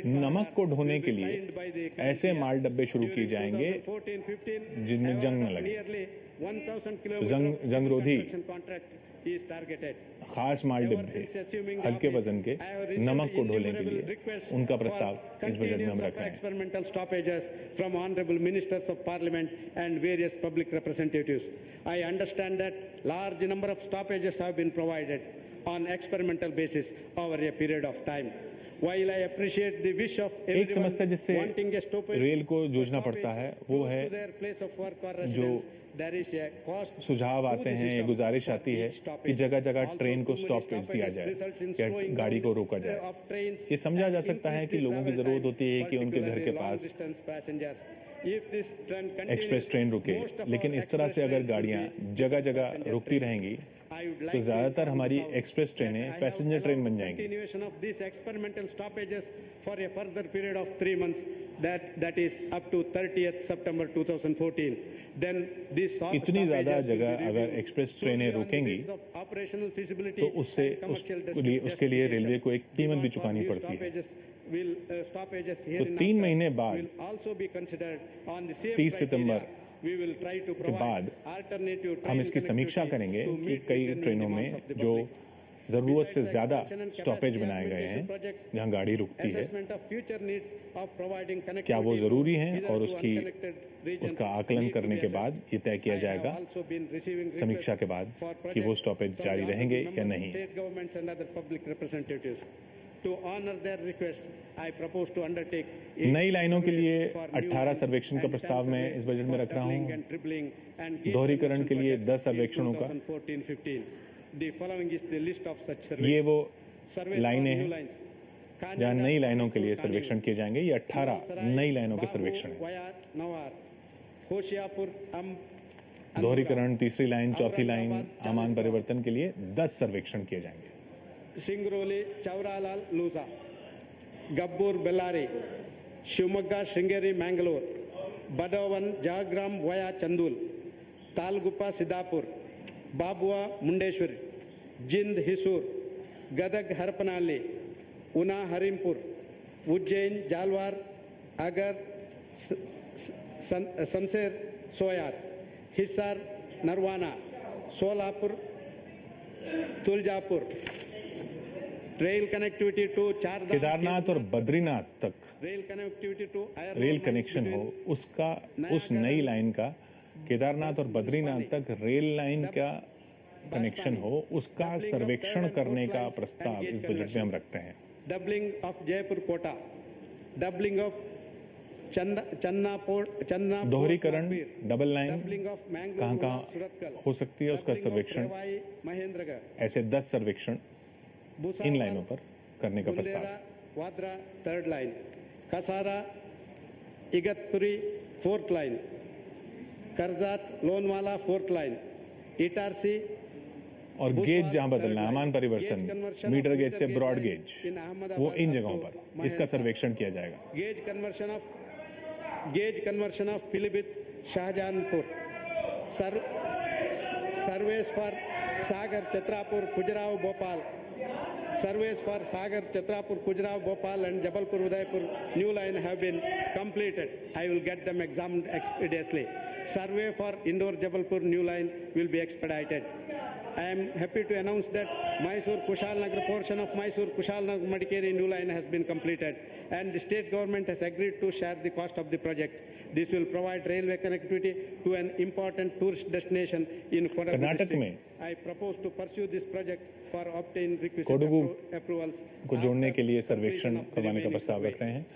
नमक को ढोने के लिए ऐसे माल डब्बे शुरू किए जाएंगे जिनमें जंग न लगे। तो जंगरोधी खास माल डिब्बे हल्के वजन के नमक को ढोने के लिए उनका प्रस्ताव इस बजट में हम रख रहे हैं। Experimental stoppages from honorable ministers of parliament and various public representatives. I understand that large number of stoppages have been provided on experimental basis over a period of time. While I appreciate the wish of एक समस्या everyone जिससे wanting a stoppage, rail को जूझना पड़ता है वो close है to their place of work or जो residence, there is a cost सुझाव to आते the हैं, system गुजारिश for आती है each कि stoppage. जगह जगह Also, ट्रेन को too many स्टॉपेज दिया stoppages results in जाए या slowing गाड़ी down को रोका जाए। of trains ये समझा जा and सकता है increase कि the लोगों की travel जरूरत time, होती है कि उनके घर के particularly long pass distance passengers. If this trend continues, express train रुके, most of लेकिन our इस तरह से express अगर trains will गाड़ियां be जगह जगह passenger रुकती trains. रहेंगी I would like तो to ज्यादातर inform हमारी the House एक्सप्रेस that ट्रेनें I have passenger train allowed बन जाएंगी। continuation of these experimental stoppages for a further period of 3 months, that is up to 30th September 2014. Then these इतनी ज्यादा stoppages will be जगह अगर reviewed express solely ट्रेनें on the रुकेंगी basis of operational feasibility तो उससे and commercial उसके लिए railway को एक कीमत भी Demand for चुकानी new पड़ती है। stoppages तो hereinafter 3 महीने बाद will also be considered on the same 30 September criteria. We will try to के provide बाद alternative हम train इसकी समीक्षा connectivity करेंगे to कि meet कई the genuine ट्रेनों demands में of the जो public. जरूरत से Besides ज्यादा expansion and स्टॉपेज capacity बनाए गए augmentation हैं projects, जहां गाड़ी रुकती है, assessment of future needs of providing connectivity क्या वो जरूरी हैं either और to उसकी unconnected regions उसका आकलन need to करने be के assessed. बाद ये तय किया I have जाएगा also been receiving समीक्षा के बाद requests for कि वो projects स्टॉपेज from जारी the रहेंगे honorable या members, नहीं। state governments and other public representatives. To honor their request, I propose to undertake नई लाइनों के लिए for new 18 lines सर्वेक्षण का and प्रस्ताव 10 मैं surveys इस बजट में for रख रहा doubling हूं। and tripling and gauge दोहरीकरण के लिए connection 10 सर्वेक्षणों का। projects in 2014-15. The following is the list of such surveys. ये वो Surveys for लाइनें new हैं lines. जहां नई लाइनों के लिए सर्वेक्षण किए जाएंगे। ये 18 नई लाइनों के सर्वेक्षण हैं। Via Nawar, Hoshiarpur, दोहरीकरण, तीसरी लाइन, चौथी लाइन, आमान परिवर्तन के लिए 10 सर्वेक्षण किए जाएंगे। Singroli, Chauralal, Lusa, Gabbur, Bellary, Shivamogga, Sringeri, Mangalore, Badavan, Jagram via Chandul, Talgupa, Siddhapur, Babua, Mundeshwari, Jind, Hisur, Gadag, Harpanalli, Una, Harimpur, Ujjain, Jalwar, Agar, Sanser, Soyat, Hisar, Narwana, Solapur, Tuljapur. Rail connectivity to Chardham, Kedarnath और बद्रीनाथ तक rail connectivity to iron rail ore mines connection हो, between उसका उस नई line का केदारनाथ और बद्रीनाथ तक rail line का कनेक्शन हो, उसका सर्वेक्षण करने का प्रस्ताव इस बजट में हम रखते हैं। doubling of Jaipur Kota, doubling of Channa दोहरीकरण, double line doubling of Mangalore कहाँ कहाँ Suratkal, हो सकती है उसका doubling of सर्वेक्षण, Rewai, Mahendragarh, ऐसे 10 सर्वेक्षण इन लाइनों पर करने का प्रस्ताव है। Vadra, third line. Kasara, Igatpuri, fourth line. Karzat, Lonwala, fourth line. Itarsi, और गेज जहां बदलना है, आमान परिवर्तन, मीटर गेज से ब्रॉड गेज, वो इन जगहों पर इसका सर्वेक्षण किया जाएगा। Gauge conversion of Pilibhit, Shahjahanpur. Surveys for Sagar, Chatrapur, Khajuraho, Bhopal. Surveys for Sagar, Chatrapur, Khajuraho, Bhopal and Jabalpur, Udaipur new line have been completed. I will get them examined expeditiously. Survey for Indore, Jabalpur new line will be expedited. I am happy to announce that Mysore Kushalnagar portion of Mysore Kushalnagar Madikeri new line has been completed and the state government has agreed to share the cost of the project. This will provide railway connectivity to an important tourist destination in Kodagu Karnataka district. में I propose to pursue this project for obtaining requisite Kodagu approvals को जोड़ने के लिए after सर्वेक्षण completion of the करवाने का remaining प्रस्ताव survey. रख रहे हैं।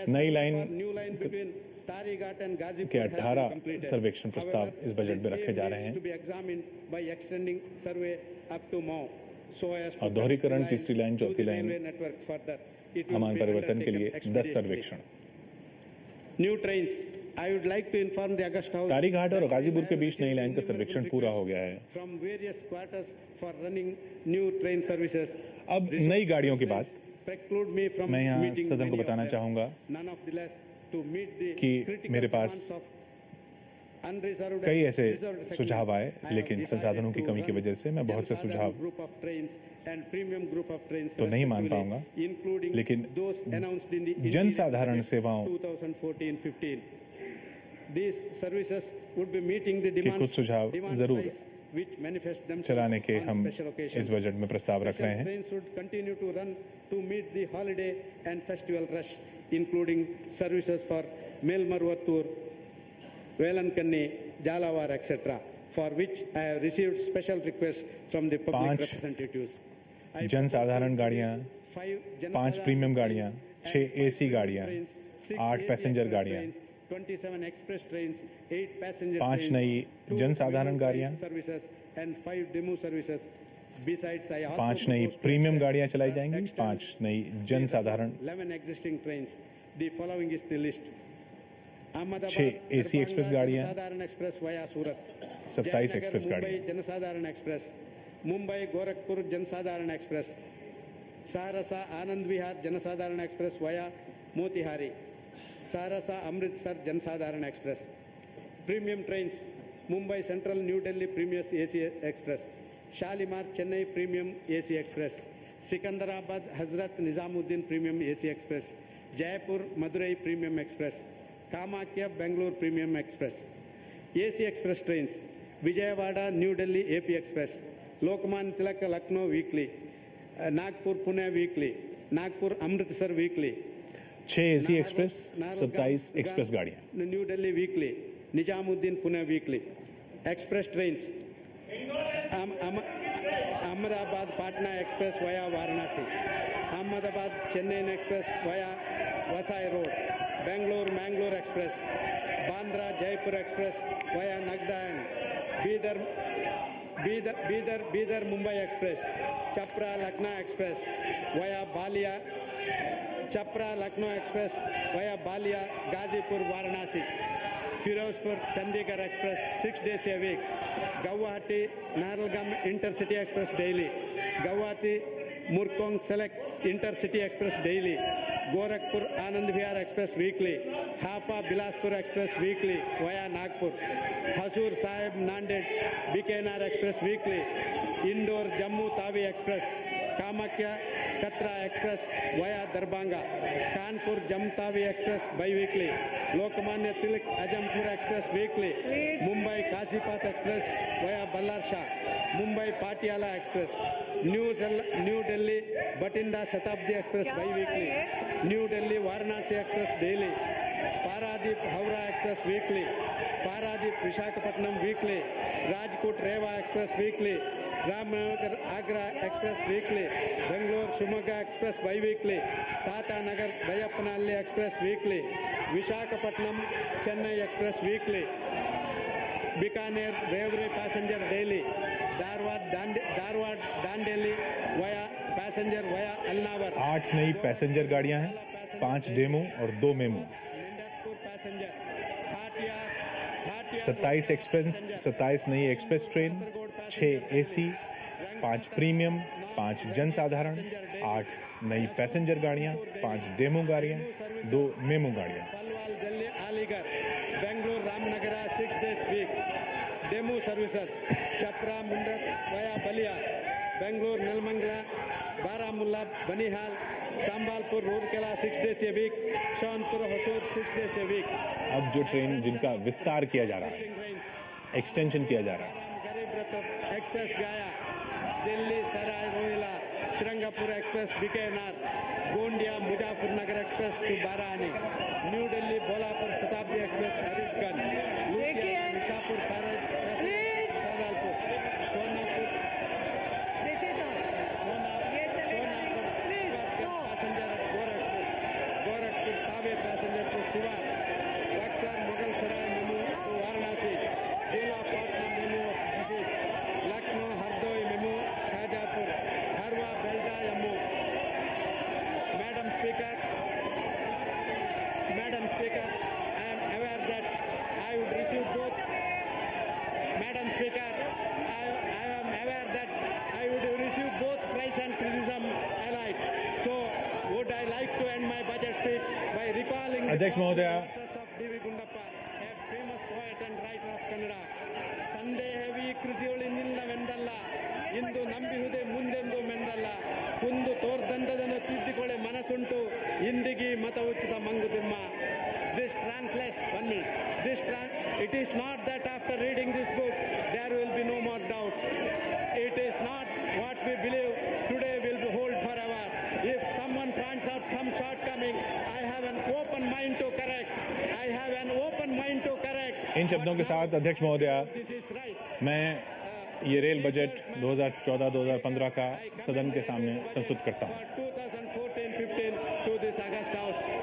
As नई survey line for new line between Tarighat and Ghazipur के has been 18 completed. सर्वेक्षण प्रस्ताव However, इस बजट में the रखे same जा रहे needs हैं। to be examined by extending survey up to Mao, so as to और दोहरीकरण, connect the तीसरी लाइन, to चौथी the line, railway network further. It will आमान be परिवर्तन के लिए undertaken 10 expeditiously. सर्वेक्षण। New trains. I would like to inform the August House. Tarighat और that गाजीपुर we के have बीच नई received लाइन का innumerable सर्वेक्षण पूरा हो requests गया है। From various quarters for running new train services. अब नई गाड़ियों की बात Preclude me from मैं यहाँ meeting सदन को many of बताना them. चाहूंगा None of the less to meet the कि critical मेरे पास demands of unreserved कई ऐसे reserved segments, सुझाव आए, I have लेकिन decided संसाधनों की to कमी की run वजह से मैं बहुत से जनसाधारण सुझाव group of trains and premium group of trains तो नहीं मान respectively, पाऊंगा, including लेकिन those announced in the Jansadharan interim budget सेवाओं 2014-15. These services would be meeting the के demands, कुछ सुझाव जरूर wise which manifest themselves चलाने के on हम special occasions. इस बजट में प्रस्ताव रख रहे Special हैं। trains should continue to run to meet the holiday and festival rush, including services for Melmarwatur, Velankanni, Jalawar, etc., for which I have received special requests from the public 5 representatives. I जनसाधारण गाड़ियां, 5 5 premium गाड़ियां, 6 AC गाड़ियां, 8 passenger गाड़ियां, 27 express trains, 8 passenger 5 trains, नई 2 जनसाधारण menu गाड़ियां, services and 5 demo services. Besides, I also 5 नई propose to premium extend गाड़ियां चलाई जाएंगी, extend 5 नई जनसाधारण, 11 existing trains. The following is the list. Ahmedabad 6 AC express गाड़ियां, Jansadharan express via Surat, 27 Jaynagar express Mumbai गाड़ियां, Jansadharan express, Mumbai Gorakhpur Jansadharan express, Saharsa Anand Vihar Jansadharan express via Motihari, Saharsa Amritsar Jansadharan express. Premium trains Mumbai central new Delhi premium AC express, Shalimar Chennai premium AC express, Secunderabad Hazrat Nizamuddin premium AC express, Jaipur Madurai premium express, Kamakhya Bengaluru premium express. AC express trains Vijayawada new Delhi AP express, Lokmanya तिलक Lucknow weekly, Nagpur Pune weekly, Nagpur Amritsar weekly, 6 AC express, 27 express गाड़ियां, new Delhi weekly, Nizamuddin Pune weekly. Express trains Ahmedabad Patna express via Varanasi, Ahmedabad Chennai express via Vasai road, Bangalore Mangalore express, Bandra Jaipur express via Nagdayan, Bidar Mumbai express, Chhapra Lucknow express via Ballia, Chhapra Lucknow express via Ballia Ghazipur Varanasi, Firozpur Chandigarh express 6 days a week, Guwahati Naharlagun intercity express daily, Guwahati Murkong select intercity express daily, Gorakhpur Anand Vihar express weekly, Hapa Bilaspur express weekly via Nagpur, Hazur Sahib Nanded Bikaner express weekly, Indore Jammu Tawi express, Kamakhya Katra express via Darbhanga, Kanpur Jammu Tawi express bi weekly, Lokmanya Tilak Ajampur express weekly, Mumbai Kazipet express via Ballarshah, Mumbai Patiala express, new Delhi Bathinda Shatabdi express bi weekly, new Delhi Varanasi express daily, Paradip Howrah express weekly, Paradip Visakhapatnam weekly, Rajkot Rewa express weekly, Ramnagar Agra express weekly, Bangalore Shivamogga express bi weekly, Tatanagar Dayapanahalli express weekly, Visakhapatnam Chennai express weekly, Bikaner Rewari passenger daily, Dharwad Dandeli via passenger वया अलनावर, 8 नई passenger गाड़ियां हैं, 5 demo और 2 memo, निंदरपुर passenger, Hatia 27 express, 27 नई express train, 6 AC, 5 premium, 5 जनसाधारण, 8 नई passenger गाड़ियां, 5 demo गाड़ियां, 2 memo गाड़ियां. Palwal Delhi Aligarh, Bengaluru Ramanagara 6 days week, demo services, Chhapra Mundaka वया Ballia, Bengaluru Nelamangala, Baramulla Banihal, संबालपुर Rourkela 6 days a week, शौनपुर हसूर 6 days a week. अब जो ट्रेन जिनका विस्तार किया जा रहा है, एक्सटेंशन किया जा रहा है, गरीब Rath express Gaya, Delhi Sarai Rohilla, Tirangapur express Bikaner, Gondia Muzaffarnagar express to Barani, new Delhi Bholapur Shatabdi express Harishganj, Ludhiana Mirzapur Shahjahanpur, Sonapur passenger Gorakhpur Tawe passenger to Siwan, Buxar Mughal Sarai MEMU to Varanasi, जिला पाटना मेमू लखनऊ हरदोई मेमू शाहजहांपुर, हरवा बेल्टा यम्मू. Madam Speaker, I am aware that I would receive both. Madam Speaker, I am aware that I would receive both praise and criticism alike. So, would I like to end my budget speech by recalling अध्यक्ष महोदया, the verses of D.V. Gundappa, a famous poet and writer Achita Mangudimma. This translates, 1 minute. It is not that after reading this book, there will be no more doubts. It is not what we believe today will be hold forever. If someone finds out some shortcoming, I have an open mind to correct. I have an open mind to correct. इन शब्दों के साथ अध्यक्ष महोदया, This is right. मैं ये rail budget 2014-2015 का सदन के सामने संस्तुत करता हूँ। For 2014-15 to this August House.